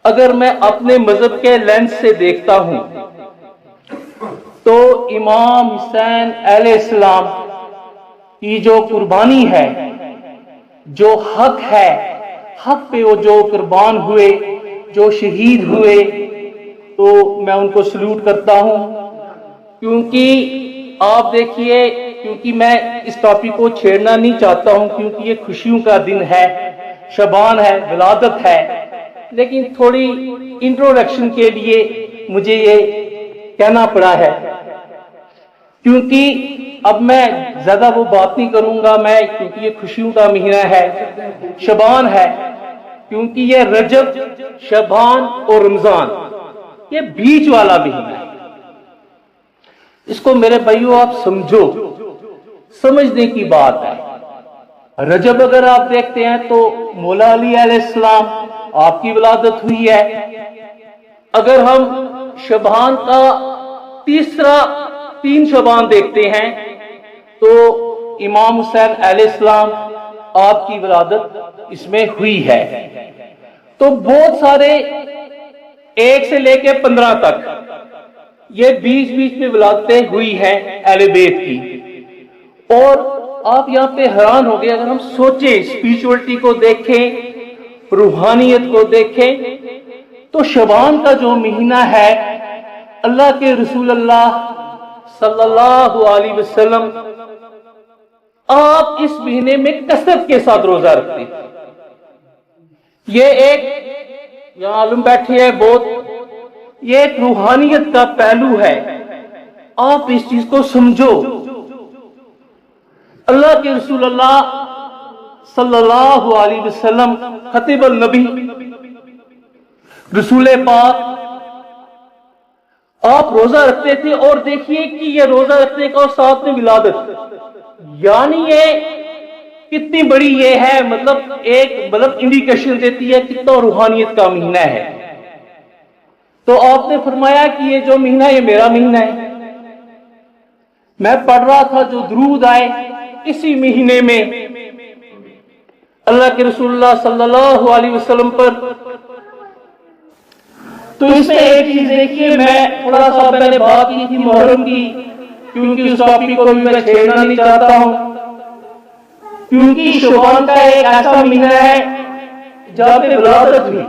اگر میں اپنے مذہب کے لینس سے دیکھتا ہوں تو امام حسین علیہ السلام کی جو قربانی ہے، جو حق ہے، حق پہ وہ جو قربان ہوئے، جو شہید ہوئے، تو میں ان کو سلوٹ کرتا ہوں۔ کیونکہ آپ دیکھیے، کیونکہ میں اس ٹاپک کو چھیڑنا نہیں چاہتا ہوں، کیونکہ یہ خوشیوں کا دن ہے، شبان ہے، ولادت ہے، لیکن تھوڑی انٹروڈکشن کے لیے مجھے یہ کہنا پڑا ہے، کیونکہ اب میں زیادہ وہ بات نہیں کروں گا میں، کیونکہ یہ خوشیوں کا مہینہ ہے، شبان ہے، کیونکہ یہ رجب، شبان اور رمضان یہ بیچ والا مہینہ ہے۔ اس کو میرے بھائیوں آپ سمجھو، سمجھنے کی بات ہے۔ رجب اگر آپ دیکھتے ہیں تو مولا علی علیہ السلام آپ کی ولادت ہوئی ہے۔ اگر ہم شبان کا تین شبان دیکھتے ہیں تو امام حسین علیہ السلام آپ کی ولادت اس میں ہوئی ہے۔ تو بہت سارے 1 سے لے کے 15 تک یہ بیچ میں ولادتیں ہوئی ہیں اہل بیت کی۔ اور آپ یہاں پہ حیران ہو گئے، اگر ہم سوچیں، اسپیرچوئلٹی کو دیکھیں، روحانیت کو دیکھیں، تو شبان کا جو مہینہ ہے، اللہ کے رسول اللہ صلی اللہ علیہ وسلم آپ اس مہینے میں کثرت کے ساتھ روزہ رکھتے ہیں۔ یہ ایک، یہاں عالم بیٹھے ہیں بہت، یہ ایک روحانیت کا پہلو ہے، آپ اس چیز کو سمجھو۔ اللہ کے رسول اللہ صلی اللہ علیہ وسلم خطیب النبی رسول پاک آپ روزہ رکھتے تھے، اور دیکھیے کہ یہ روزہ رکھنے کا اور ساتھ میں ولادت، یعنی یہ کتنی بڑی یہ ہے، ایک انڈیکیشن دیتی ہے کتنا روحانیت کا مہینہ ہے۔ تو آپ نے فرمایا کہ یہ جو مہینہ یہ میرا مہینہ ہے۔ میں پڑھ رہا تھا جو درود آئے اسی مہینے میں اللہ کے رسول اللہ صلی اللہ علیہ وسلم پر، تو اس میں ایک چیز دیکھیے، میں تھوڑا سا میں نے بات کی تھی محرم کی، کیونکہ اس ٹاپک کو بھی میں چھیڑنا نہیں چاہتا ہوں، کیونکہ شعبان کا ایک ایسا مہینہ ہے جہاں پہ ولادت ہوئی،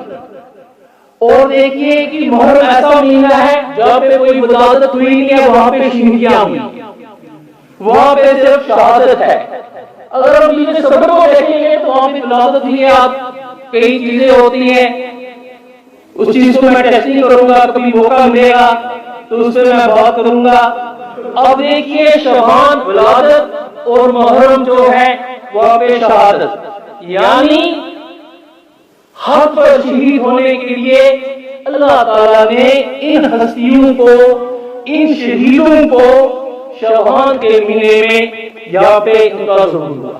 اور دیکھیے کہ محرم ایسا مہینہ ہے جہاں پہ کوئی ولادت ہوئی نہیں ہے، وہاں پہ شہیدیاں ہوئی، وہاں پہ صرف شہادت ہے۔ اگر ہم یہ صبر کو دیکھیں گے تو وہاں پہ ولادت ہوئی ہے، آپ کئی چیزیں ہوتی ہیں، اس چیز کو میں ٹیسٹ نہیں کروں گا، کبھی موقع ملے گا تو اس پہ میں بات کروں گا۔ اب دیکھیے شبان ولادت اور محرم جو ہے وہاں پہ شہادت، یعنی حق پر شہید ہونے کے لیے اللہ تعالیٰ نے ان ہستیوں کو، ان شہیدوں کو شبان کے مہینے میں یہاں پہ ان کا ظہور ہوا۔